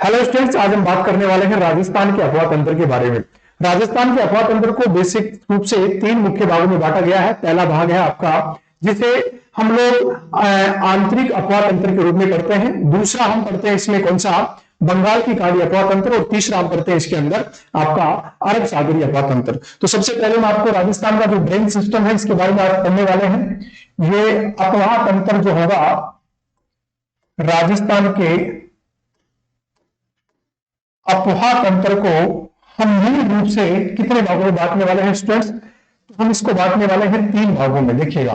Hello students, आज हम बात करने वाले हैं राजस्थान के अफवाह तंत्र के बारे में। राजस्थान के अफवाह तंत्र को बेसिक रूप से तीन मुख्य भागों में बांटा गया है। पहला भाग है आपका जिसे हम लोग आंतरिक अफवाह तंत्र के रूप में पढ़ते हैं। दूसरा हम पढ़ते हैं इसमें कौन सा, बंगाल की खाड़ी अफवाह तंत्र। और तीसरा हम पढ़ते हैं इसके अंदर आपका अरब सागरीय अफवाह तंत्र। तो सबसे पहले मैं आपको राजस्थान का जो ब्रेन सिस्टम है इसके बारे में आप पढ़ने वाले हैं। ये अफवाह तंत्र जो होगा राजस्थान के अफवाह तंत्र को हम मूल रूप से कितने भागों में बांटने वाले हैं स्टूडेंट्स? तो हम इसको बांटने वाले हैं तीन भागों में। देखिएगा,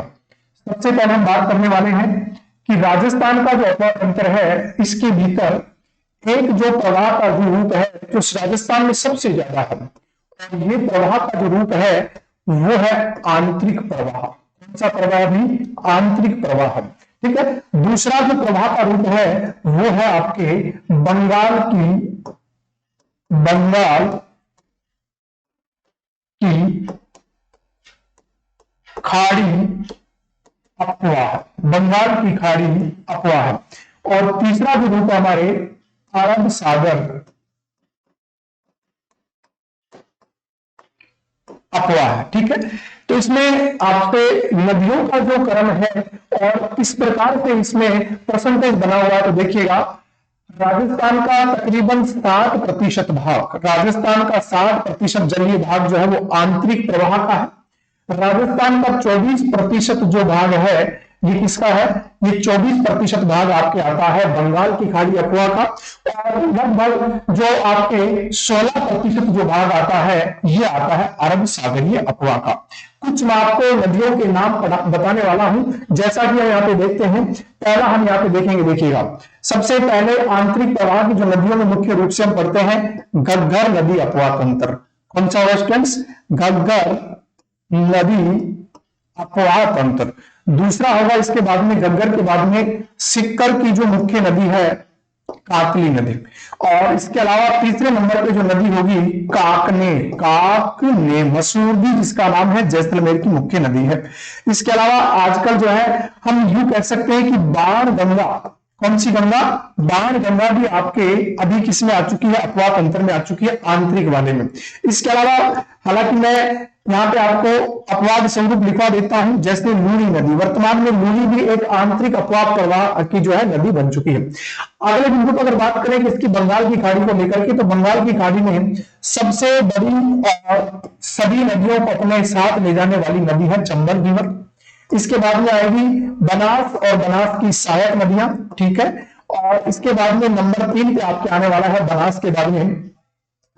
सबसे पहले हम बात करने वाले हैं कि राजस्थान का जो अफवाह तंत्र है इसके भीतर एक जो प्रवाह का जो रूप है जो राजस्थान में सबसे ज्यादा है, और ये प्रवाह का जो रूप है वो है आंतरिक प्रवाह। कौन सा प्रवाह भी? आंतरिक प्रवाह। ठीक है। दूसरा जो प्रवाह का रूप है वो है आपके बंगाल की खाड़ी अफवाह, बंगाल की खाड़ी अफवाह। और तीसरा जो रूप है हमारे अरब सागर अफवाह। ठीक है। तो इसमें आपसे नदियों का जो क्रम है और किस प्रकार से इसमें परसेंटेज बना हुआ है, तो देखिएगा राजस्थान का तकरीबन 60% भाग, राजस्थान का 60% जलीय भाग जो है वो आंतरिक प्रवाह का है। राजस्थान का 24% जो भाग है ये किसका है? ये 24% भाग आपके आता है बंगाल की खाड़ी अफवाह का। और लगभग जो आपके 16% जो भाग आता है ये आता है अरब सागरीय अफवाह का। कुछ मैं आपको नदियों के नाम बताने वाला हूं, जैसा कि हम यहाँ पे देखते हैं। पहला हम यहाँ पे देखेंगे, देखिएगा सबसे पहले आंतरिक प्रवाह की जो नदियों में मुख्य रूप से हम पढ़ते हैं घग्गर नदी अफवाह तंत्र। कौन सा होगा स्टूडेंट्स? घग्गर नदी अफवाह तंत्र। दूसरा होगा इसके बाद में, घग्गर के बाद में सिक्कर की जो मुख्य नदी है काकली नदी। और इसके अलावा तीसरे नंबर पे जो नदी होगी काकने मसूरदी जिसका नाम है जैसलमेर की मुख्य नदी है। इसके अलावा आजकल जो है हम यूं कह सकते हैं कि बाण गंगा, कौन सी गंगा? बाण गंगा भी आपके अभी किसमें आ चुकी है? अफवाह तंत्र में आ चुकी है, आंतरिक वाले में। इसके अलावा हालांकि मैं यहाँ पे आपको अपवाद स्वरूप लिखवा देता हूं, जैसे लूनी नदी, वर्तमान में लूनी भी एक आंतरिक अफवाह प्रवाह की जो है नदी बन चुकी है। अगले बिंदु पर अगर बात करें कि इसकी बंगाल की खाड़ी को लेकर के, तो बंगाल की खाड़ी में सबसे बड़ी और सभी नदियों को अपने साथ ले जाने वाली नदी है चंबल रिवर। इसके बाद में आएगी बनास और बनास की सहायक नदियां। ठीक है। और इसके बाद में नंबर 3 पे आपके आने वाला है बनास के बाद में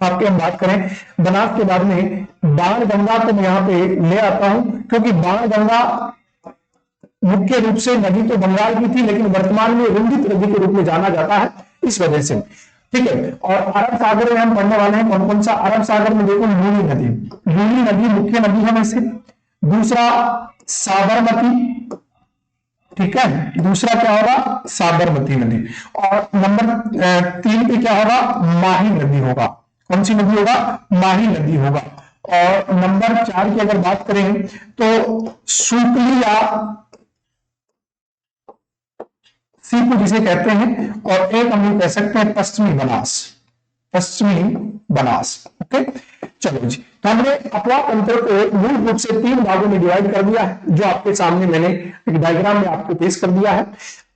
आपके हम बात करें बनास के बाद में बाण गंगा को मैं यहाँ पे ले आता हूं, क्योंकि बाण गंगा मुख्य रूप से नदी तो बंगाल की थी लेकिन वर्तमान में रुंदित नदी के रूप में जाना जाता है, इस वजह से। ठीक है। और अरब सागर में हम पढ़ने वाले हैं कौन कौन सा? अरब सागर में देखो लूनी नदी मुख्य नदी है वैसे। दूसरा साबरमती। ठीक है। दूसरा क्या होगा? साबरमती नदी। और नंबर 3 पे क्या होगा? माही नदी होगा। कौन सी नदी होगा? माही नदी होगा। और नंबर 4 की अगर बात करें तो सुकली या सीपू जिसे कहते हैं, और एक हम कह सकते हैं पश्चिमी बनास। ओके, चलो जी। तो हमने अफवाह तंत्र को मूल रूप से 3 भागों में डिवाइड कर दिया है, जो आपके सामने मैंने एक डायग्राम में आपको पेश कर दिया है।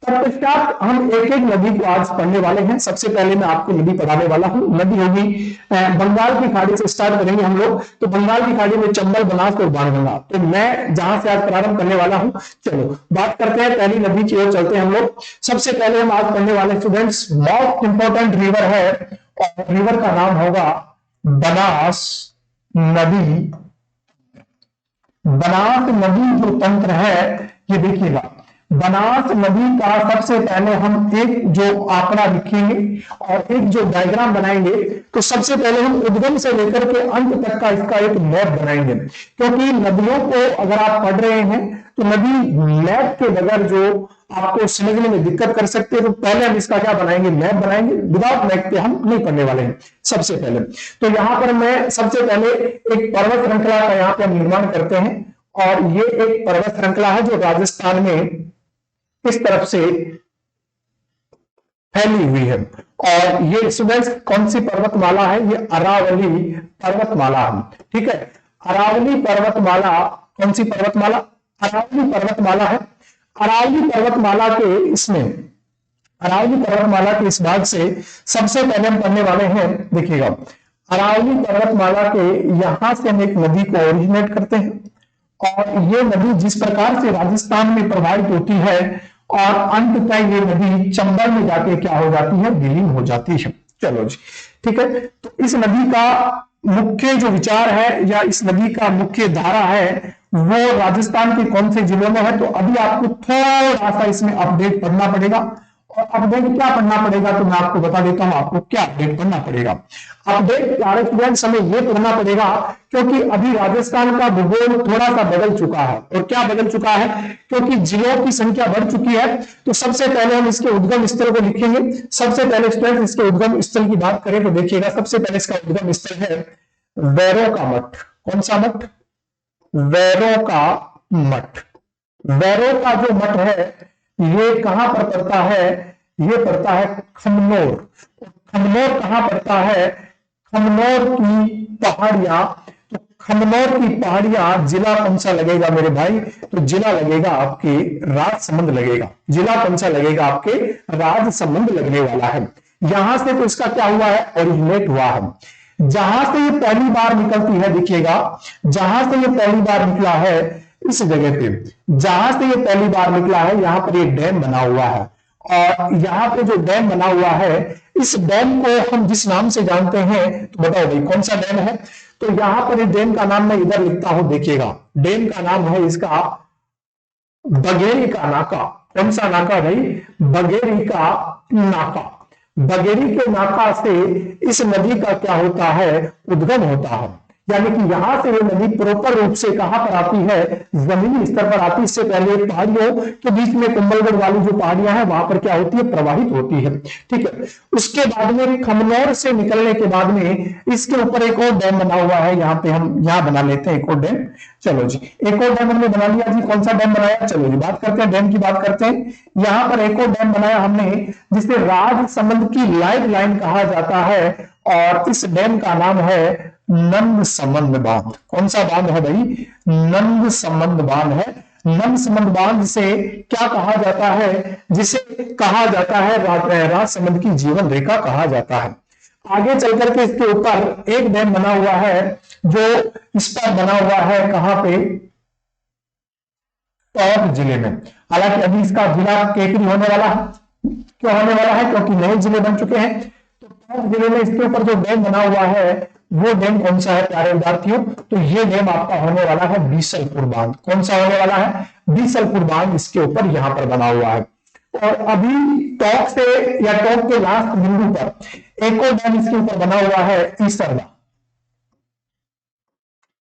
तत्पश्चात हम एक एक नदी को आज पढ़ने वाले हैं। सबसे पहले मैं आपको नदी पढ़ाने वाला हूं। नदी होगी बंगाल की खाड़ी से स्टार्ट करेंगे हम लोग। तो बंगाल की खाड़ी में चंबल, बनास और बाणगंगा, तो मैं जहां से आज प्रारंभ करने वाला हूं, चलो बात करते हैं पहली नदी की ओर चलते हैं हम लोग। सबसे पहले हम आज पढ़ने वाले स्टूडेंट्स मोस्ट इंपॉर्टेंट रिवर है, और रिवर का नाम होगा बनास नदी। बनास नदी जो तंत्र है ये देखिएगा, बनास नदी का सबसे पहले हम एक जो आंकड़ा लिखेंगे और एक जो डायग्राम बनाएंगे। तो सबसे पहले हम उद्गम से लेकर के अंत तक का इसका एक मैप बनाएंगे, क्योंकि नदियों को अगर आप पढ़ रहे हैं तो नदी मैप के बगैर जो आपको समझने में दिक्कत कर सकते हैं। तो पहले हम इसका क्या बनाएंगे? मैप बनाएंगे। विदाउट मैप पे हम नहीं पढ़ने वाले हैं सबसे पहले। तो यहां पर मैं सबसे पहले एक पर्वत श्रृंखला का यहाँ पे हम निर्माण करते हैं, और ये एक पर्वत श्रृंखला है जो राजस्थान में इस तरफ से फैली हुई है। और ये स्टूडेंट्स कौन सी पर्वतमाला है? ये अरावली पर्वतमाला है। ठीक है, अरावली पर्वतमाला, कौन सी पर्वतमाला? अरावली पर्वतमाला है। अरावली पर्वतमाला के इसमें, अरावली पर्वतमाला के इस भाग से सबसे पहले हम पढ़ने वाले हैं, देखिएगा, अरावली पर्वतमाला के यहां से हम एक नदी को ओरिजिनेट करते हैं, और ये नदी जिस प्रकार से राजस्थान में प्रवाहित होती है और अंततः ये नदी चंबल में जाके क्या हो जाती है? विलीन हो जाती है। चलो जी, ठीक है। तो इस नदी का मुख्य जो विचार है या इस नदी का मुख्य धारा है वो राजस्थान के कौन से जिलों में है? तो अभी आपको थोड़ा सा इसमें अपडेट पढ़ना पड़ेगा। और अपडेट क्या पढ़ना पड़ेगा तो मैं आपको बता देता हूं आपको क्या अपडेट पढ़ना पड़ेगा। अपडेट सारे स्टूडेंट्स हमें यह पढ़ना पड़ेगा क्योंकि अभी राजस्थान का भूगोल थोड़ा सा बदल चुका है। और क्या बदल चुका है? क्योंकि जिलों की संख्या बढ़ चुकी है। तो सबसे पहले हम इसके उद्गम स्थल को लिखेंगे। सबसे पहले स्टूडेंट्स इसके उद्गम स्थल की बात करें तो देखिएगा, सबसे पहले इसका उद्गम स्थल है वैरों का मठ। कौन सा मठ? वैरों का मठ। वैरों का जो मठ है ये कहां पर पड़ता है? ये पड़ता है खमनोर। खमनोर कहां पड़ता है? खमनोर की पहाड़ियां। तो खमनोर की पहाड़ियां जिला कौन सा लगेगा मेरे भाई? तो जिला लगेगा आपके राजसमंद लगेगा। जिला कौन सा लगेगा? आपके राजसमंद लगने वाला है। यहां से तो इसका क्या हुआ है? ओरिजिनेट हुआ है। जहां से ये पहली बार निकलती है, देखिएगा, जहां से ये पहली बार निकला है इस जगह पे, जहां से ये पहली बार निकला है यहां पर एक डैम बना हुआ है। और यहां पे जो डैम बना हुआ है इस डैम को हम जिस नाम से जानते हैं, तो बताओ भाई कौन सा डैम है? तो यहां पर इस डैम का नाम मैं इधर लिखता हूं, देखिएगा, डैम का नाम है इसका बघेरी का नाका। कौन सा नाका भाई? बघेरी का नाका। बघेरी के नाका से इस नदी का क्या होता है? उद्गम होता है। यानी कि यहां से ये नदी प्रॉपर रूप से कहां पर आती है? जमीनी स्तर पर आती है। इससे पहले पहाड़ियों के बीच में कुंभलगढ़ वाली जो पहाड़ियां हैं वहां पर क्या होती है? प्रवाहित होती है। ठीक है, उसके बाद में खमनौर से निकलने के बाद में इसके ऊपर एक और डैम बना हुआ है। यहाँ पे हम यहाँ बना लेते हैं एक और डैम। चलो जी, एक और डैम हमने बना लिया जी। कौन सा डैम बनाया? चलो जी, बात करते हैं डैम की, बात करते हैं। यहां पर एक और डैम बनाया हमने जिसे राजसमंद की लाइफ लाइन कहा जाता है, और इस डैम का नाम है नंद समंद बांध। कौन सा बांध है भाई? नंद समंद बांध है। नंद समंद बांध से क्या कहा जाता है? जिसे कहा जाता है राजसमंद की जीवन रेखा कहा जाता है। आगे चल करके इसके ऊपर एक डैम बना हुआ है जो इस पर बना हुआ है, कहां पे? टोंक जिले में। हालांकि अभी इसका जिला केकरी होने वाला है। क्यों होने वाला है? क्योंकि नए जिले बन चुके हैं। तो टोंक जिले में इसके ऊपर जो डैम बना हुआ है वो डैम कौन सा है प्यारे विद्यार्थियों? तो ये डैम आपका होने वाला है बीसलपुर बांध। कौन सा होने वाला है? बीसलपुर बांध इसके ऊपर यहां पर बना हुआ है। और अभी टोंक से या टोंक के लास्ट बिंदु पर एक और डैम इसके ऊपर बना हुआ है ईसरदा,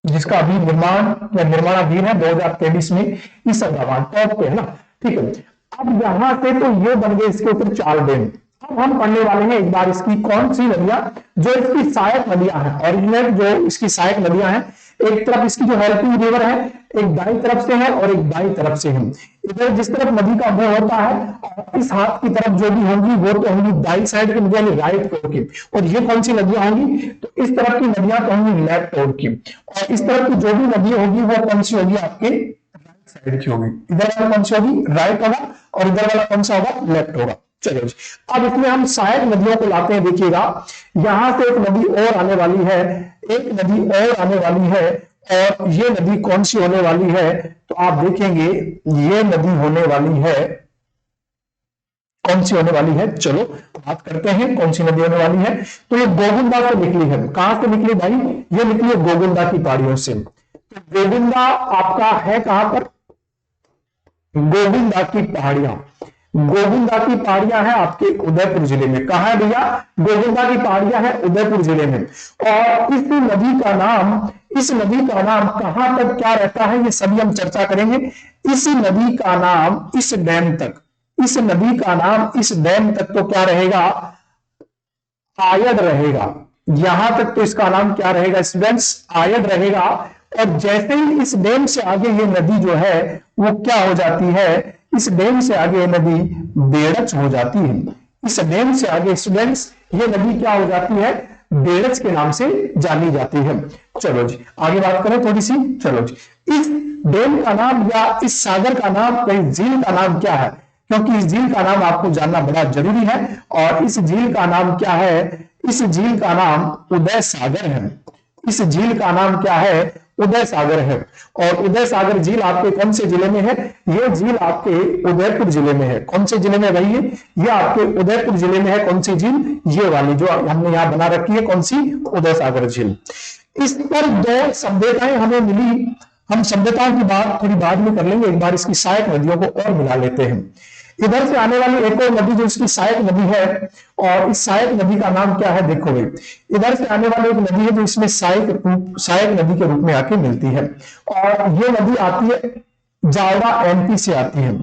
जिसका अभी निर्माण या निर्माणाधीन है 2023 में। ईसरदा बांध टोंक पे है ना। ठीक है, अब यहां से तो ये बन गए इसके ऊपर 4 डैम। अब हम पढ़ने वाले हैं एक बार इसकी कौन सी नदियां जो इसकी सहायक नदियां हैं, ओरिजिनल जो इसकी सहायक नदियां हैं। एक तरफ इसकी जो हेल्पिंग रिवर है एक दाई तरफ से है और एक बाई तरफ से है। इधर जिस तरफ नदी का मुंह होता है और इस हाथ की तरफ जो भी होंगी वो तो होंगी दाई साइड की नदियां, राइट टोर की। और ये कौन सी नदियां होंगी? तो इस तरफ की नदियां तो होंगी लेफ्ट टोर की। और इस तरफ की जो भी नदी होगी वो कौन सी होगी? आपके राइट साइड की होगी। इधर वाला कौन सी होगी? राइट होगा, और इधर वाला कौन सा होगा? लेफ्ट होगा। चलो जी, अब इसमें हम सहायक नदियों को लाते हैं। देखिएगा, यहां से एक नदी और आने वाली है, एक नदी और आने वाली है, और ये नदी कौन सी होने वाली है? तो आप देखेंगे ये नदी होने वाली है, कौन सी होने वाली है? चलो बात करते हैं कौन सी नदी होने वाली है। तो ये गोविंदा से निकली है। कहां से निकली भाई? ये निकली है गोविंदा की पहाड़ियों से। तो गोविंदा आपका है कहां पर? गोविंदा की पहाड़ियां। गोविंदा की पहाड़ियां है आपके उदयपुर जिले में। कहां है भैया? गोविंदा की पहाड़ियां है उदयपुर जिले में। और इस नदी का नाम कहां तक क्या रहता है ये सभी हम चर्चा करेंगे। इस नदी का नाम इस डैम तक, इस नदी का नाम इस डैम तक तो क्या रहेगा? आयड रहेगा। यहां तक तो इसका नाम क्या रहेगा स्टूडेंट्स? आयड रहेगा। और जैसे ही इस डैम से आगे ये नदी जो है वो क्या हो जाती है? इस डैम से आगे नदी बेड़च हो जाती है। इस डैम से आगे स्टूडेंट्स ये नदी क्या हो जाती है, बेड़च के नाम से जानी जाती है। चलो जी आगे बात करें थोड़ी सी। चलो जी, इस डैम का नाम या इस सागर का नाम, इस झील का नाम क्या है, क्योंकि इस झील का नाम आपको जानना बड़ा जरूरी है। और इस झील का नाम क्या है, इस झील का नाम उदय सागर है। इस झील का नाम क्या है, उदय सागर है। और उदय सागर झील आपके कौन से जिले में है, ये झील आपके उदयपुर जिले में है। कौन से जिले में भाई, ये आपके उदयपुर जिले में है। कौन सी झील, ये वाली जो हमने यहाँ बना रखी है, कौन सी, उदय सागर झील। इस पर दो सभ्यताएं हमें मिली। हम सभ्यताओं की बात थोड़ी बाद में कर लेंगे, एक बार इसकी सहायक नदियों को और मिला लेते हैं। इधर से आने वाली एक और नदी जो इसकी सहायक नदी है, और इस सहायक नदी का नाम क्या है, देखो भाई इधर से आने वाली एक नदी है जो इसमें सहायक नदी के रूप में आके मिलती है। और ये नदी आती है जावड़ा, एमपी से आती है।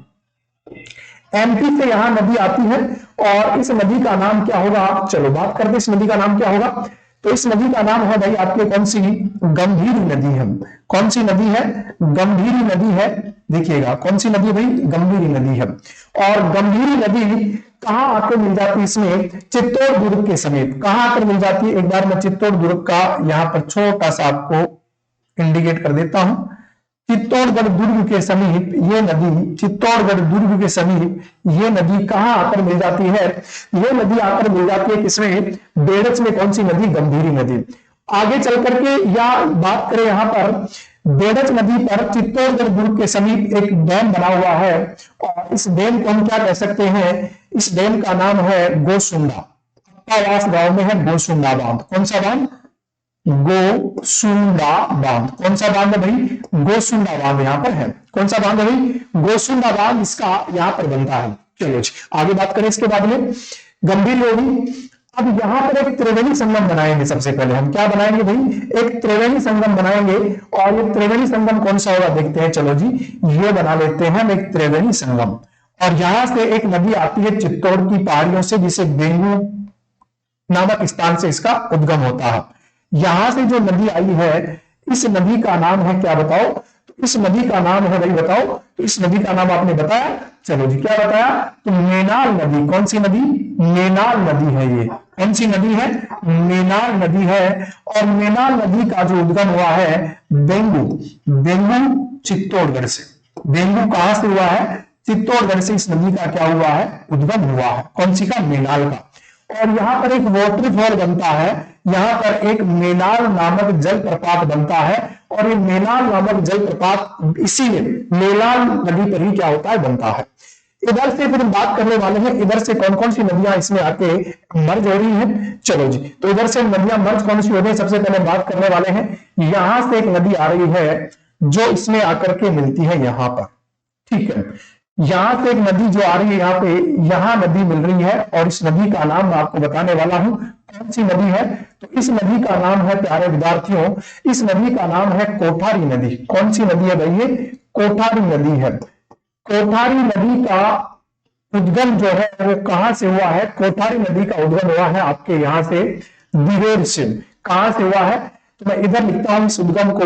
एमपी से यहां नदी आती है। और इस नदी का नाम क्या होगा, चलो बात करते हैं इस नदी का नाम क्या होगा। तो इस नदी का नाम है भाई आपके कौन सी, गंभीरी नदी है। कौन सी नदी है, गंभीरी नदी है। देखिएगा कौन सी नदी भाई, गंभीरी नदी है। और गंभीरी नदी कहां आकर मिल जाती है, इसमें चित्तौड़ दुर्ग के समीप। कहां आकर मिल जाती है, एक बार मैं चित्तौड़ दुर्ग का यहां पर छोटा सा आपको इंडिकेट कर देता हूं। चित्तौड़गढ़ दुर्ग के समीप ये नदी, चित्तौड़गढ़ दुर्ग के समीप ये नदी कहां आकर मिल जाती है, ये नदी आकर मिल जाती है किसमें, बेड़च में। कौन सी नदी, गंभीरी नदी। आगे चल करके या बात करें यहां पर बेड़च नदी पर चित्तौड़गढ़ दुर्ग के समीप एक डैम बना हुआ है। और इस डैम को हम क्या कह सकते हैं, इस डैम का नाम है गोसुंडा। अप्पावास गांव में है गोसुंडा बांध। कौन सा बांध, गोसुंडा बांध। कौन सा बांध है भाई, गोसुंडा बांध यहां पर है। कौन सा बांध है भाई, गोसुंडा बांध इसका यहां पर बनता है। चलो आगे बात करें इसके बाद में, गंभीर होगी। अब यहां पर एक त्रिवेणी संगम बनाएंगे। सबसे पहले हम क्या बनाएंगे भाई, एक त्रिवेणी संगम बनाएंगे। और ये त्रिवेणी संगम कौन सा होगा देखते हैं। चलो जी ये बना लेते हैं हम एक त्रिवेणी संगम। और यहां से एक नदी आती है चित्तौड़ की पहाड़ियों से, जिसे बेंगू नामक स्थान से इसका उद्गम होता है। यहां से जो नदी आई है, इस नदी का नाम है क्या बताओ, तो इस नदी का नाम है भाई बताओ, तो इस नदी का नाम आपने बताया। चलो जी क्या बताया, तो मेनाल नदी। कौन सी नदी, मेनाल नदी है ये। कौन सी नदी है, मेनाल नदी है। और मेनाल नदी का जो उद्गम हुआ है बेंगू चित्तौड़गढ़ से। बेंगू कहां से हुआ है, चित्तौड़गढ़ से इस नदी का क्या हुआ है, उद्गम हुआ है। कौन सी का, मेनाल का। और यहां पर एक वाटरफॉल बनता है, यहां पर एक मेनाल नामक जलप्रपात बनता है। और ये मेनाल नामक जलप्रपात इसी मेनाल नदी पर ही क्या होता है, बनता है। इधर से फिर बात करने वाले हैं, इधर से कौन कौन सी नदियां इसमें आके मर्ज हो रही हैं। चलो जी, तो इधर से नदियां मर्ज कौन सी हो रही है, सबसे पहले बात करने वाले हैं। यहां से एक नदी आ रही है जो इसमें आकर के मिलती है यहां पर, ठीक है। यहां से एक नदी जो आ रही है यहाँ पे, यहां नदी मिल रही है। और इस नदी का नाम मैं आपको बताने वाला हूं, कौन सी नदी है। तो इस नदी का नाम है प्यारे विद्यार्थियों, इस नदी का नाम है कोठारी नदी। कौन सी नदी है भाई, ये कोठारी नदी है। कोठारी नदी का उद्गम जो है वो कहां से हुआ है, कोठारी नदी का उद्गम हुआ है आपके यहां से दिवेर से। कहां से हुआ है, तो मैं इधर लिखता हूं इस उद्गम को।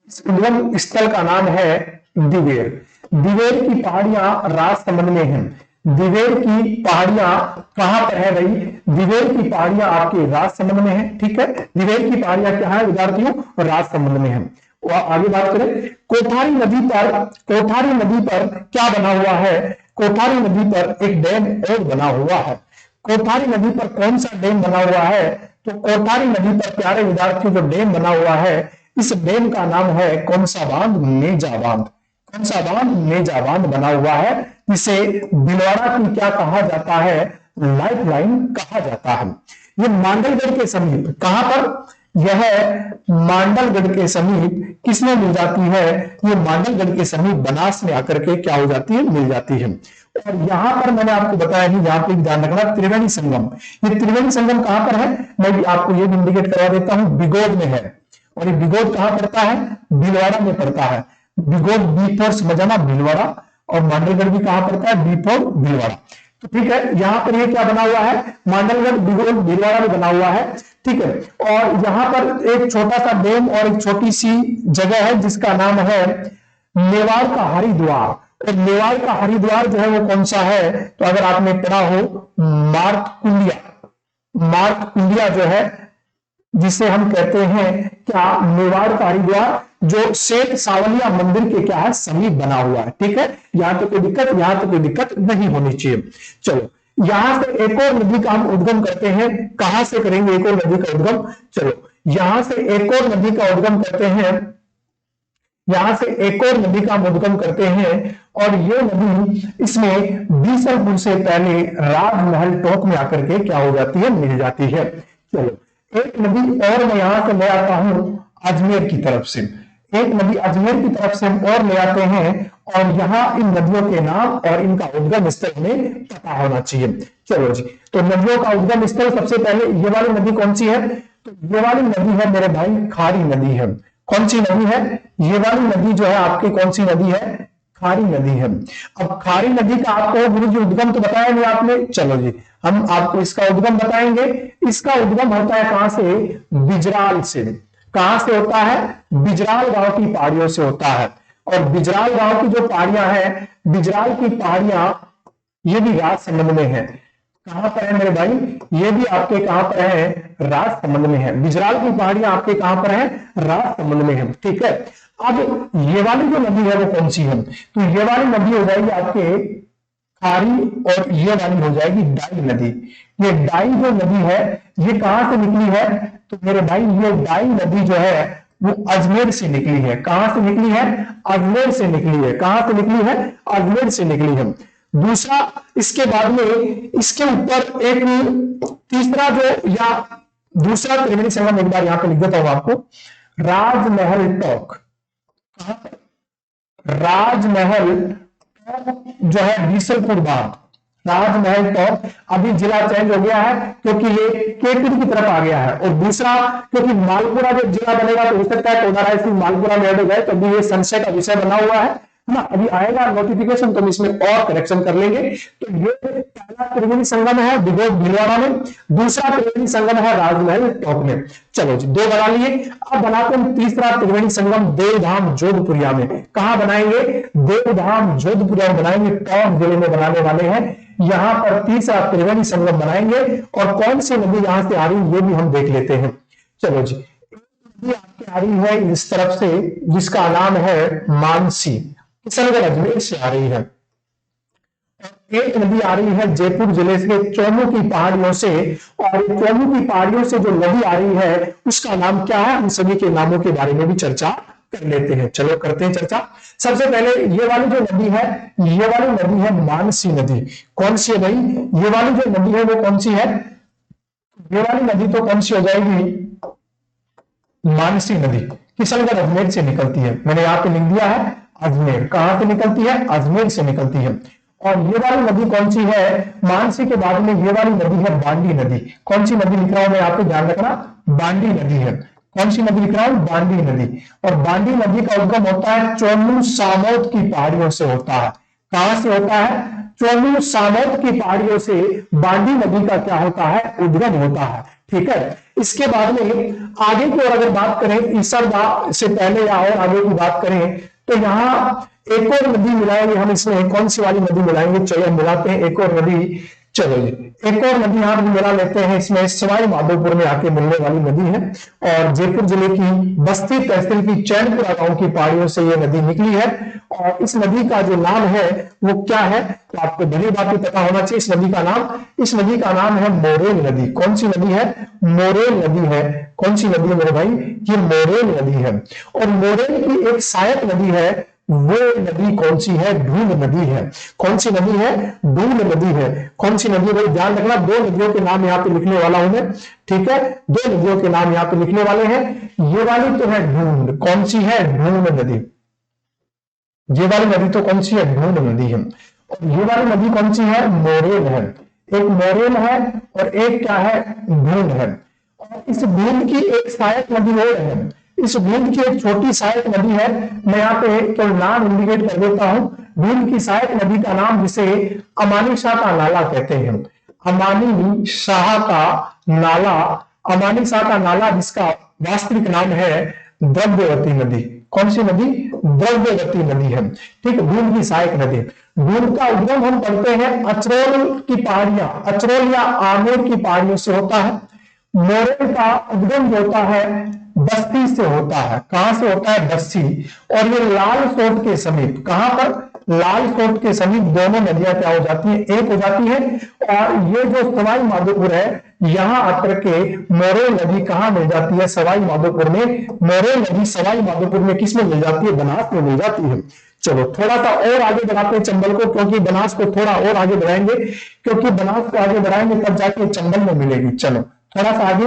इस उद्गम स्थल का नाम है दिवेर। दिवेर की पहाड़ियां राजसमंद में हैं। दिवेर की पहाड़ियां कहां पर है भाई, दिवेर की पहाड़ियां आपके राजसमंद में है, ठीक है। दिवेर की पहाड़ियां क्या है विद्यार्थियों, राजसमंद में है। और आगे बात करें कोठारी नदी पर, कोठारी नदी पर क्या बना हुआ है, कोठारी नदी पर एक डैम और बना हुआ है। कोठारी नदी पर कौन सा डैम बना हुआ है, तो कोठारी नदी पर प्यारे विद्यार्थियों जो डैम बना हुआ है, इस डैम का नाम है कौन सा बांध, मेजा बांध। कौन सा बांध, मेजा बांध बना हुआ है, जिसे भीलवाड़ा की क्या कहा जाता है, लाइफ लाइन कहा जाता है। ये मांडलगढ़ के समीप, कहां पर, यह मांडलगढ़ के समीप किसमें मिल जाती है, ये मांडलगढ़ के समीप बनास में आकर के क्या हो जाती है, मिल जाती है। और यहां पर मैंने आपको बताया नहीं, यहां पे ध्यान रखना त्रिवेणी संगम। ये त्रिवेणी संगम कहां पर है, मैं भी आपको ये इंडिकेट करा देता हूं, बिगोद में है। और ये बिगोद कहां पड़ता है, भीलवाड़ा में पड़ता है। बिगोद बी4 समझना, भीलवाड़ा। और मांडलगढ़ भी कहां पड़ता है, बी4 भीलवाड़ा। तो ठीक है, यहां पर ये क्या बना हुआ है, मांडलगढ़ बिगोद भीलवाड़ा में बना हुआ है, ठीक है। और यहां पर एक छोटा सा डैम और एक छोटी सी जगह है जिसका नाम है मेवाड़ का हरिद्वार। और मेवाड़ का हरिद्वार जो है वो कौन सा है, तो अगर आपने पढ़ा हो मार्ककुंडिया, मार्ककुंडिया जो है जिसे हम कहते हैं क्या, मेवाड़ का हरिद्वार, जो शेख सावलिया मंदिर के क्या है समीप बना हुआ है। ठीक है, यहां तो कोई दिक्कत, यहां तो कोई दिक्कत नहीं होनी चाहिए। चलो यहां से एक और नदी का हम उद्गम करते हैं, कहां से करेंगे एक और नदी का उद्गम, चलो यहां से एक और नदी का उद्गम करते हैं, यहां से एक और नदी का उद्गम करते हैं, और ये नदी इसमें बीसलपुर से पहले राजमहल टोक में आकर के क्या हो जाती है, मिल जाती है। चलो एक नदी और मैं यहां से ले आता हूं अजमेर की तरफ से, एक नदी अजमेर की तरफ से हम और ले आते हैं, और यहाँ इन नदियों के नाम और इनका उद्गम स्थल हमें पता होना चाहिए। चलो जी, तो नदियों का उद्गम स्थल सबसे पहले ये वाली नदी कौन सी है, तो ये वाली नदी है मेरे भाई खारी नदी है। कौन सी नदी है, ये वाली नदी जो है आपकी कौन सी नदी है, खारी नदी है। अब खारी नदी का आपको गुरु जी उद्गम तो बताया नहीं आपने, चलो जी हम आपको इसका उद्गम बताएंगे। इसका उद्गम होता है कहां से, बिजराल से। कहां से होता है, बिजराल गांव की पहाड़ियों से होता है। और बिजराल गांव की जो पहाड़ियां हैं, बिजराल की पहाड़ियां ये भी राजसमंद में है। कहां पर है मेरे भाई, ये भी आपके कहां पर है, राजसमंद में है। बिजराल की पहाड़ियां आपके कहां पर है, राजसमंद में है। ठीक है, अब ये वाली जो नदी है वो कौन सी है, तो ये वाली नदी हो जाएगी आपके खारी, और ये वाली हो जाएगी डाई नदी। ये डाई जो नदी है ये कहां से निकली है, तो मेरे भाई ये डाई नदी जो है वो अजमेर से निकली है। कहां से निकली है, अजमेर से निकली है। कहां से निकली है, अजमेर से निकली है। दूसरा, इसके बाद में इसके ऊपर एक तीसरा जो, या दूसरा त्रिवेणी संगम एक बार यहां पे लिख देता हूं आपको, राजमहल टॉक। कहां पर, राजमहल जो है बीसलपुर बाग, राजमहल टॉप। अभी जिला चेंज हो गया है क्योंकि ये केकड़ी की तरफ आ गया है, और दूसरा क्योंकि मालपुरा जब जिला बनेगा तो हो सकता है टोडा रायसीन मालपुरा में ऐड हो जाए, तभी ये संशय का विषय बना हुआ है ना। अभी आएगा नोटिफिकेशन तो हम इसमें और करेक्शन कर लेंगे। तो ये पहला त्रिवेणी संगम है भीलवाड़ा में, दूसरा त्रिवेणी संगम है राजमहल टॉप में। चलो जी, दो बना लिए। अब बनाते हैं तीसरा त्रिवेणी संगम देवधाम जोधपुरिया में। कहां बनाएंगे, देवधाम जोधपुरिया में बनाएंगे, टॉप जिले में बनाने वाले हैं। यहां पर तीसरा त्रिवेणी संगम बनाएंगे, और कौन सी नदी यहां से आ रही है ये भी हम देख लेते हैं। चलो जी, नदी आपकी आ रही है इस तरफ से जिसका नाम है मानसी, किशनगढ़ अजमेर से आ रही है। एक नदी आ रही है जयपुर जिले से चौमू की पहाड़ियों से, और चौमू की पहाड़ियों से जो नदी आ रही है उसका नाम क्या है, हम सभी के नामों के बारे में भी चर्चा कर लेते हैं। चलो करते हैं चर्चा। सबसे पहले ये वाली जो नदी है, ये वाली नदी है मानसी नदी। कौन सी है भाई, ये वाली जो नदी है वो कौन सी है, ये वाली नदी तो कौन सी हो जाएगी, मानसी नदी। किशनगढ़ अजमेर से निकलती है, मैंने यहाँ पे लिख दिया है अजमेर। कहां से निकलती है, अजमेर से निकलती है। और ये वाली नदी कौन सी है, मानसी के बाद में ये वाली नदी है बांडी नदी। कौन सी नदी लिख रहा हूं मैं यहाँ पे, ध्यान रखना, बांडी नदी है। कौन सी नदी लिख रहा हूं, बांडी नदी। और बांडी नदी का उद्गम होता है चौमू सामोद की पहाड़ियों से होता है। कहां से होता है, चौमू सामोद की पहाड़ियों से बांडी नदी का क्या होता है, उद्गम होता है। ठीक है, इसके बाद में आगे की ओर अगर बात करें, ईसर से पहले या और आगे की बात करें, तो यहां एक और नदी मिलाएंगे हम इसमें। कौन सी वाली नदी मिलाएंगे, चलो मिलाते हैं एक और नदी। चलो जी, एक और नदी यहां भी मिला लेते हैं इसमें, सवाई माधोपुर में आके मिलने वाली नदी है, और जयपुर जिले की बस्ती तहसील की चैनपुरा गांव की पहाड़ियों से ये नदी निकली है। और इस नदी का जो नाम है वो क्या है, तो आपको भली बात पता होना चाहिए। इस नदी का नाम, इस नदी का नाम है मोरेल नदी। कौन सी नदी है, मोरेल नदी है। कौन सी नदी है मेरे भाई, ये मोरेल नदी है। और मोरेल की एक सहायक नदी है, वो नदी कौन सी है, ढूंढ नदी है। कौन सी नदी है, ढूंढ नदी है। कौन सी नदी है, ध्यान रखना, दो नदियों के नाम यहाँ पे लिखने वाला हूं मैं। ठीक है, दो नदियों के नाम यहाँ पे लिखने वाले हैं। ये वाली तो है ढूंढ, कौन सी है, ढूंढ नदी। ये वाली नदी तो कौन सी है, ढूंढ नदी है। और ये वाली नदी कौन सी है, मोरेल है। एक मोरेल है और एक क्या है, ढूंढ है। और इस ढूंढ की एक सहायक नदी और है, इस ढूंढ की एक छोटी सहायक नदी है। मैं यहाँ पे केवल नाम इंडिकेट कर देता हूं। ढूंढ की सहायक नदी का नाम जिसे अमानी शाह का नाला कहते हैं, अमानी शाह का नाला। अमानी शाह का नाला जिसका वास्तविक नाम है द्रव्यवती नदी। कौन सी नदी? द्रव्यवती नदी है, ठीक है, बूंद की सहायक नदी। बूंद का उद्गम हम पढ़ते हैं अचरोल की पहाड़ियां, अचरोल या आमेर की पहाड़ियों से होता है। मोरेल का उद्गम जो होता है बस्ती से होता है। कहां से होता है? बस्ती। और ये लाल सोट के समीप, कहां पर? लाल सोट के समीप दोनों नदियां क्या हो जाती है? एक हो जाती है। और ये जो सवाई माधोपुर है, यहां आकर के मोरेल नदी कहां मिल जाती है? सवाई माधोपुर में। मोरेल नदी सवाई माधोपुर में किस में मिल जाती है? बनास में मिल जाती है। चलो थोड़ा सा और आगे बढ़ाते हैं चंबल को, क्योंकि बनास को थोड़ा और आगे बढ़ाएंगे, क्योंकि बनास को आगे बढ़ाएंगे तब जाके चंबल में मिलेगी। चलो थोड़ा सा आगे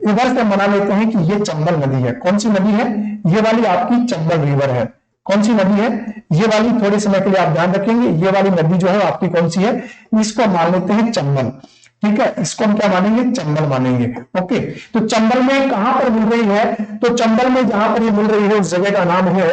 इधर से मना लेते हैं कि ये चंबल नदी है। कौन सी नदी है? ये वाली आपकी चंबल रिवर है। कौन सी नदी है? ये वाली। थोड़े समय के लिए आप ध्यान रखेंगे, ये वाली नदी जो है आपकी कौन सी है? इसको मान लेते हैं चंबल, ठीक है, इसको हम क्या मानेंगे? चंबल मानेंगे। ओके, तो चंबल में कहां पर मिल रही है? तो चंबल में जहां पर ये मिल रही है उस जगह का नाम है,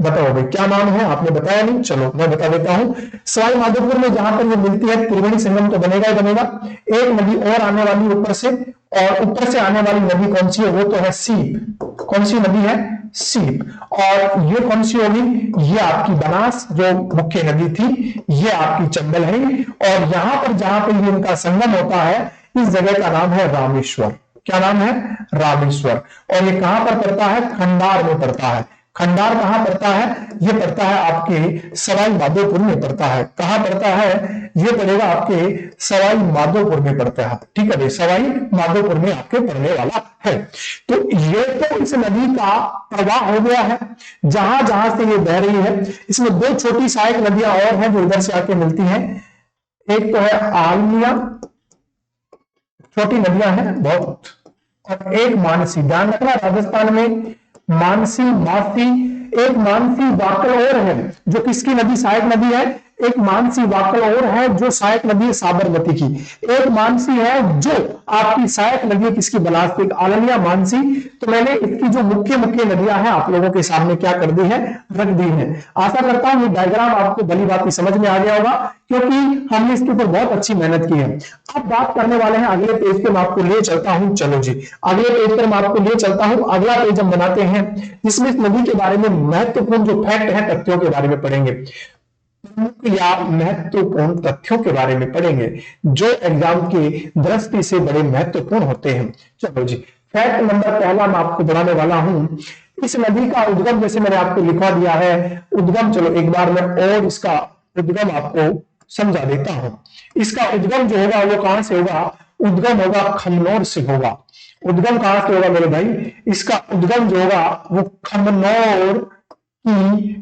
बताओ भाई क्या नाम है? आपने बताया नहीं, चलो मैं बता देता हूं। सवाई माधोपुर में जहां पर ये मिलती है त्रिवेणी संगम तो बनेगा ही बनेगा। एक नदी और आने वाली ऊपर से, और ऊपर से आने वाली नदी कौन सी है? वो तो है सीप। कौन सी नदी है? सीप। और ये कौन सी होगी? ये आपकी बनास जो मुख्य नदी थी, ये आपकी चंबल है। और यहां पर जहां पर ये इनका संगम होता है, इस जगह का नाम है रामेश्वर। क्या नाम है? रामेश्वर। और ये कहां पर पड़ता है? खंडार में पड़ता है। खंडार कहां पड़ता है? ये पड़ता है आपके सवाई माधोपुर में पड़ता है। कहां पड़ता है? ये पड़ेगा आपके सवाई माधोपुर में पड़ता है, ठीक है भाई, सवाई माधोपुर में आपके पड़ने वाला है। तो ये तो इस नदी का प्रवाह हो गया है, जहां जहां से ये बह रही है। इसमें दो छोटी सहायक नदियां और हैं जो इधर से आके मिलती हैं। एक तो है आलमिया, छोटी नदियां हैं बहुत, और एक मानसी। ध्यान रखना राजस्थान में मानसी, मासी, एक मानसी वाकल और है जो किसकी नदी? सहायक नदी है। एक मानसी वाकल और है जो सहायक नदी है साबरमती की। एक मानसी है जो आपकी सहायक नदी है किसकी? बनास की। आलमिया, मानसी। तो मैंने इसकी जो मुख्य मुख्य नदियां हैं आप लोगों के सामने क्या कर दी है? रख दी है। आशा करता हूं ये डायग्राम आपको भली बात समझ में आ गया होगा, क्योंकि हमने इसके ऊपर बहुत अच्छी मेहनत की है। अब बात करने वाले हैं अगले पेज पे, मैं आपको ले चलता हूं। चलो जी, अगले पेज पर मैं आपको ले चलता हूं। अगला पेज हम बनाते हैं जिसमें इस नदी के बारे में महत्वपूर्ण जो फैक्ट है, तथ्यों के बारे में पढ़ेंगे, या महत्वपूर्ण तथ्यों के बारे में पढ़ेंगे जो एग्जाम की दृष्टि से बड़े महत्वपूर्ण होते हैं। चलो जी, फैक्ट नंबर पहला मैं आपको बढ़ाने वाला हूं। इस नदी का उद्गम जैसे मैंने आपको लिखवा दिया है, उद्गम, चलो एक बार मैं और इसका उद्गम आपको समझा देता हूं। इसका उद्गम जो होगा वो कहां से होगा? उद्गम होगा खमनोर से होगा। उद्गम कहां से होगा मेरे भाई? इसका उद्गम जो होगा वो खमनोर की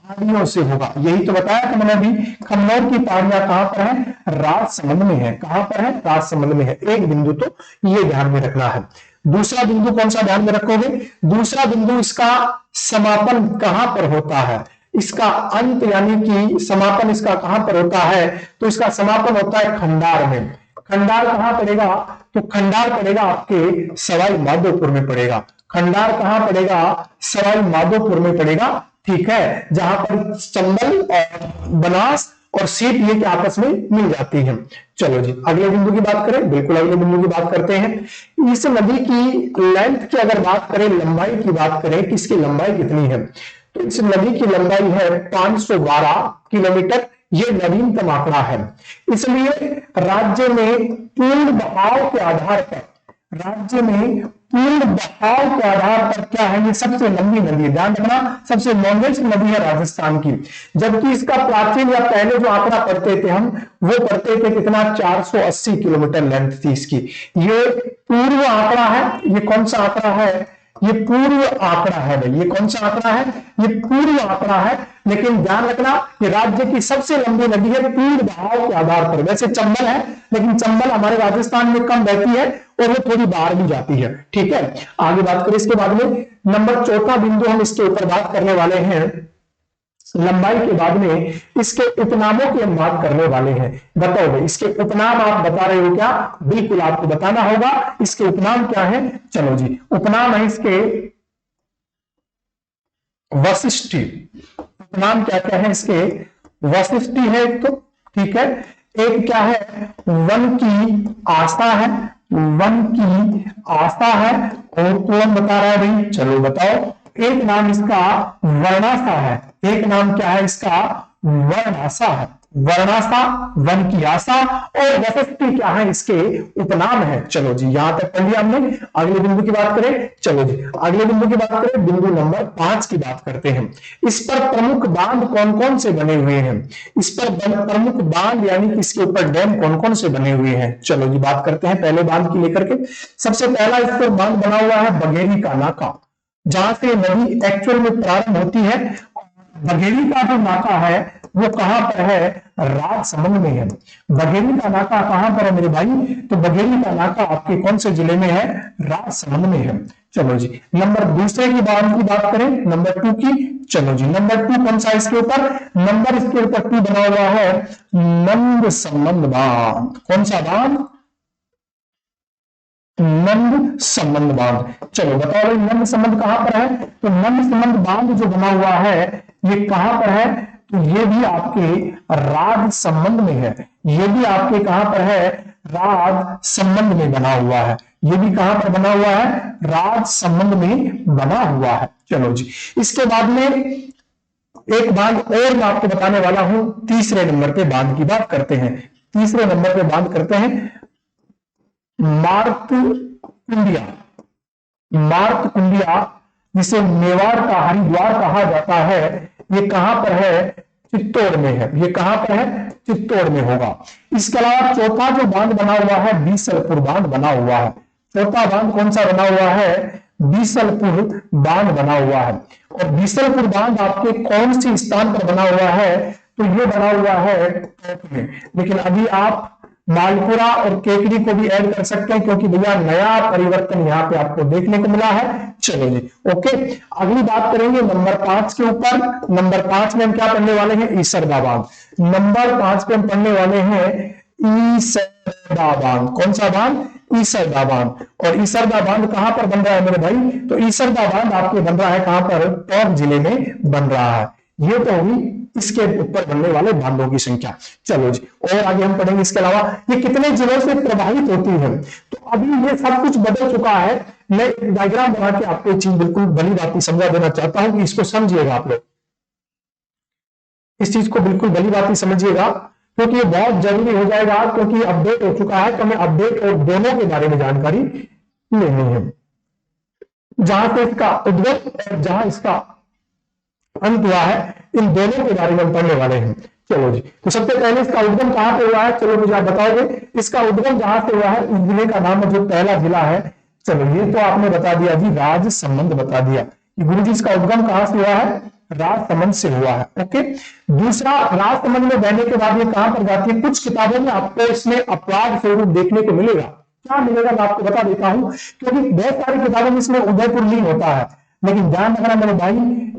पहाड़ियों से होगा। यही तो बताया था मैंने अभी। खमनोर की पहाड़ियां कहां पर है? राजसमंद में है। कहां पर है? राजसमंद में है। एक बिंदु तो ये ध्यान में रखना है। दूसरा बिंदु कौन सा ध्यान में रखोगे? दूसरा बिंदु इसका समापन कहां पर होता है? इसका अंत यानी कि समापन इसका कहां पर होता है? तो इसका समापन होता है खंडार में। खंडार कहां पड़ेगा? तो खंडार पड़ेगा आपके सवाई माधोपुर में पड़ेगा। खंडार कहां पड़ेगा? सवाई माधोपुर में पड़ेगा, ठीक है, जहां पर चंबल और बनास और सीप ये के आपस में मिल जाती हैं। चलो जी, अगले बिंदु की बात करें। बिल्कुल अगले बिंदु की बात करते हैं। इस नदी की लेंथ की अगर बात करें, लंबाई की बात करें कि इसकी लंबाई कितनी है, तो इस नदी की लंबाई है 512 किलोमीटर। ये नवीनतम आंकड़ा है। इसलिए राज्य में पूर्ण बहाव के आधार पर, राज्य में पूर्ण बहाव के आधार पर क्या है? ये सबसे लंबी नदी है। ध्यान रखना, सबसे लॉन्गेस्ट नदी है राजस्थान की। जबकि इसका प्राचीन या पहले जो आंकड़ा पढ़ते थे हम, वो पढ़ते थे कितना? 480 किलोमीटर लेंथ थी इसकी। ये पूर्व आंकड़ा है। ये कौन सा आंकड़ा है? ये पूर्व आंकड़ा है भाई। ये कौन सा आंकड़ा है? ये पूर्व आंकड़ा है। लेकिन ध्यान रखना, ये राज्य की सबसे लंबी नदी है पूर्ण बहाव के आधार पर। वैसे चंबल है, लेकिन चंबल हमारे राजस्थान में कम बहती है और वो थोड़ी बाहर भी जाती है, ठीक है। आगे बात करें इसके बाद में, नंबर चौथा बिंदु हम इसके ऊपर बात करने वाले हैं। लंबाई के बाद में इसके उपनामों की हम बात करने वाले हैं। बताओ भाई, इसके उपनाम आप बता रहे हो क्या? बिल्कुल आपको बताना होगा इसके उपनाम क्या है। चलो जी, उपनाम है इसके वशिष्ठी। उपनाम क्या क्या है इसके? वशिष्ठी है एक तो, ठीक है। एक क्या है? वन की आस्था है। वन की आस्था है। और कौन बता रहा है भाई? चलो बताओ। एक नाम इसका वर्णासा है, एक नाम क्या है इसका, वर्णासा है। वर्णासा, वन की आशा, और वसस्ती क्या है इसके उपनाम है। चलो जी यहां तक पढ़ लिया हमने। अगले बिंदु की बात करें, चलो जी अगले बिंदु की बात करें, बिंदु नंबर 5 की बात करते हैं। इस पर प्रमुख बांध कौन कौन से बने हुए हैं, इस पर प्रमुख बांध यानी कि इसके ऊपर डैम कौन कौन से बने हुए हैं। चलो जी बात करते हैं पहले बांध की लेकर के। सबसे पहला इस पर बांध बना हुआ है बघेली का नाका, जहां से नदी एक्चुअल में प्रारंभ होती है। बघेली का जो नाका है वो कहां पर है, राजसमंद में है। बघेली का नाका कहां पर है मेरे भाई, तो बघेली का नाका आपके कौन से जिले में है, राजसमंद में है। चलो जी नंबर दूसरे की बात करें, नंबर 2 की। चलो जी नंबर 2 कौन सा इसके ऊपर, नंबर इसके ऊपर 2 बना हुआ है नंद संबंध बांध। कौन सा बांध, नंद संबंध बांध। चलो बताओ भाई नंद संबंध कहां पर है, तो नंद संबंध बांध जो बना हुआ है ये कहां पर है, तो ये भी आपके राज संबंध में है। ये भी आपके कहां पर है, राज संबंध में बना हुआ है। ये भी कहां पर बना हुआ है, राज संबंध में बना हुआ है। चलो जी इसके बाद में एक बांध और मैं आपको बताने वाला हूं, तीसरे नंबर पे बांध की बात करते हैं। तीसरे नंबर पे बांध करते हैं मार्तकुंडिया। मार्तकुंडिया जिसे मेवाड़ का हरिद्वार कहा जाता है, ये कहां पर है, चित्तौड़ में है। ये कहां पर है, चित्तौड़ में होगा। इसके अलावा चौथा जो बांध बना हुआ है बीसलपुर बांध बना हुआ है। चौथा बांध कौन सा बना हुआ है, बीसलपुर बांध बना हुआ है। और बीसलपुर बांध आपके कौन सी स्थान पर बना हुआ है, तो ये बना हुआ है टॉप में। लेकिन अभी आप मालपुरा और केकड़ी को भी ऐड कर सकते हैं, क्योंकि भैया नया परिवर्तन यहाँ पे आपको देखने को मिला है। चलो जी ओके, अगली बात करेंगे नंबर 5 के ऊपर। नंबर 5 में हम क्या पढ़ने वाले हैं, ईसरदा बांध। नंबर 5 पे हम पढ़ने वाले हैं ईसरदा बांध। कौन सा बांध, ईसरदा बांध। और ईसरदा बांध कहां पर बन रहा है मेरे भाई, तो ईसरदा बांध आपके बन रहा है कहां पर, टॉप जिले में बन रहा है। ये तो होगी इसके ऊपर बनने वाले बांधों की संख्या। चलो जी और आगे हम पढ़ेंगे इसके अलावा ये कितने जिलों से प्रभावित होती है। तो अभी ये सब कुछ बदल चुका है। मैं डायग्राम बना के आपको एक चीज बिल्कुल भली बात समझा देना चाहता हूं कि इसको समझिएगा आप लोग, इस चीज को बिल्कुल भली बात समझिएगा, क्योंकि ये बहुत जरूरी हो जाएगा, क्योंकि अपडेट हो चुका है। तो हमें अपडेट और दोनों के बारे में जानकारी लेनी है, जहां से इसका उद्गम और जहां इसका अंत हुआ है, इन दोनों के बारे में हम पढ़ने वाले हैं। चलो जी तो सबसे पहले इसका उद्गम कहां पे हुआ है, चलो मुझे आप बताओगे। इसका उद्गम जहां से हुआ है, इस जिले का नाम जो पहला जिला है, चलो ये तो आपने बता दिया जी, राजसमंद बता दिया। गुरु जी इसका उद्गम कहां से हुआ है, राजसमंद से हुआ है। ओके, दूसरा राजसमंद में बहने के बाद ये कहां पर जाती है, कुछ किताबों में आपको इसमें अपवाद स्वरूप देखने को मिलेगा। क्या मिलेगा मैं आपको बता देता हूं, क्योंकि बहुत सारी किताबों में इसमें उदयपुर नहीं होता है। लेकिन ध्यान रखना मेरे भाई,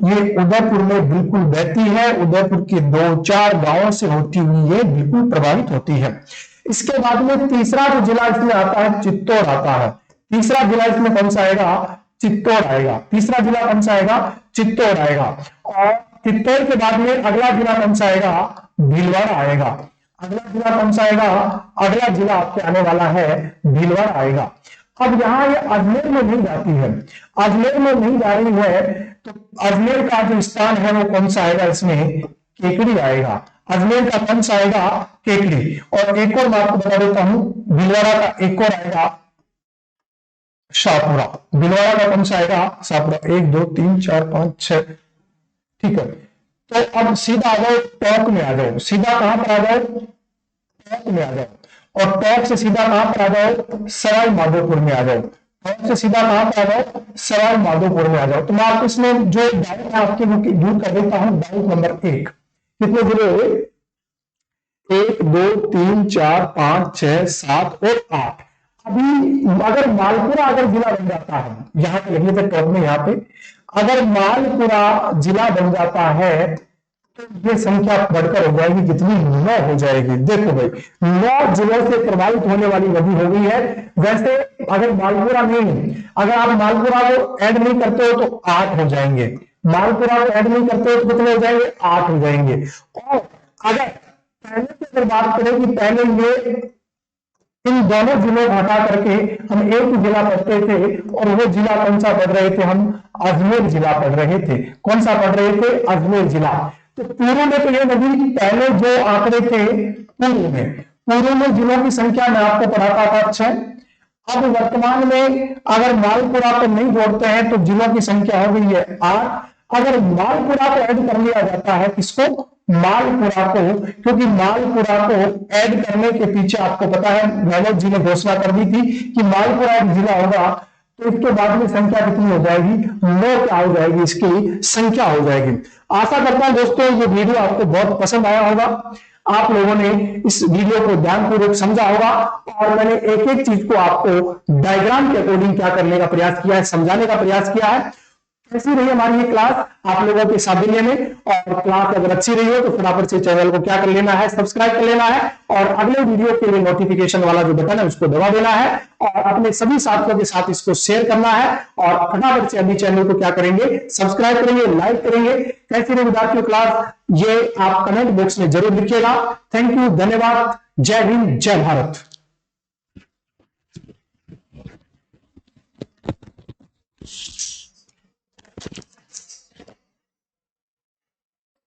ये उदयपुर में बिल्कुल बहती है, उदयपुर के 2-4 गांवों से होती हुई ये बिल्कुल प्रभावित होती है। इसके बाद में तीसरा जो जिला इसमें आता है, चित्तौड़ आता है। तीसरा जिला इसमें कौन सा आएगा, चित्तौड़ आएगा। तीसरा जिला कौन सा आएगा, चित्तौड़ आएगा। और चित्तौड़ के बाद में अगला जिला कौन सा आएगा, भीलवाड़ा आएगा। अगला जिला कौन सा आएगा, अगला जिला आपके आने वाला है भीलवाड़ा आएगा। अब यहाँ ये अजमेर में नहीं जाती है, अजमेर में नहीं जा रही है, तो अजमेर का जो स्थान है वो कौन सा आएगा, इसमें केकड़ी आएगा। अजमेर का कौन सा आएगा, केकड़ी। और एक और मैं आपको बता देता हूं, भीलवाड़ा का एक और आएगा शाहपुरा। भीलवाड़ा का कौन सा आएगा, शाहपुरा। 1 2 3 4 5 6, ठीक है। तो अब सीधा आ जाओ, टॉप में आ जाओ। सीधा कहां पर आ जाओ, टॉप में आ जाओ। और टॉप से सीधा कहां पर आ जाओ, सवाई माधोपुर में आ जाओ। टॉप से सीधा कहां पर आ जाओ, सवाई माधोपुर में आ जाओ। तो मैं आपको इसमें जो डाउट है आपके दूर कर देता हूं। डाउट नंबर 1, कितने जिले, 1 2 3 4 5 6 7 और 8। अभी अगर मालपुरा अगर जिला बन जाता है, यहाँ पे लगे थे टॉप में, यहाँ पे अगर मालपुरा जिला बन जाता है तो ये संख्या बढ़कर हो जाएगी, कितनी, 9 हो जाएगी। देखो भाई 9 जिलों से प्रभावित होने वाली नदी हो गई है। वैसे अगर मालपुरा नहीं, अगर आप मालपुरा को ऐड नहीं करते हो तो 8 हो जाएंगे। मालपुरा को ऐड नहीं करते हो तो कितने हो जाएंगे, 8 हो जाएंगे। और अगर पहले से अगर बात करें कि पहले ये इन दोनों जिलों को हटा करके हम एक ही जिला पढ़ते थे, और वो जिला कौन सा पढ़ रहे थे? हम अजमेर जिला पढ़ रहे थे। कौन सा पढ़ रहे थे? अजमेर जिला। तो पूर्व में तो ये नदी, पहले जो आंकड़े थे पूर्व में जिलों की संख्या मैं आपको पढ़ाता था 6। अब वर्तमान में अगर मालपुरा को नहीं जोड़ते हैं तो जिलों की संख्या हो गई है 8। अगर मालपुरा को ऐड कर लिया जाता है, किसको? मालपुरा को, क्योंकि मालपुरा को ऐड करने के पीछे आपको पता है गहलोत जी ने घोषणा कर दी थी कि मालपुरा एक जिला होगा, तो इसके बाद में संख्या कितनी हो जाएगी? 9 क्या हो जाएगी? इसकी संख्या हो जाएगी। आशा करता हूं दोस्तों ये वीडियो आपको बहुत पसंद आया होगा, आप लोगों ने इस वीडियो को ध्यानपूर्वक समझा होगा, और मैंने एक एक चीज को आपको डायग्राम के अकॉर्डिंग क्या करने का प्रयास किया है, समझाने का प्रयास किया है। कैसी रही हमारी ये क्लास आप लोगों के साथ देने में? और क्लास अगर अच्छी रही हो तो फटाफट से चैनल को क्या कर लेना है? सब्सक्राइब कर लेना है, और अगले वीडियो के लिए नोटिफिकेशन वाला जो बटन है उसको दबा देना है, और अपने सभी साथियों के साथ इसको शेयर करना है, और फटाफट से अभी चैनल को क्या करेंगे? सब्सक्राइब करेंगे, लाइक करेंगे। कैसी रही विद्यार्थियों क्लास, ये आप कमेंट बॉक्स में जरूर लिखिएगा। थैंक यू, धन्यवाद। जय हिंद, जय भारत।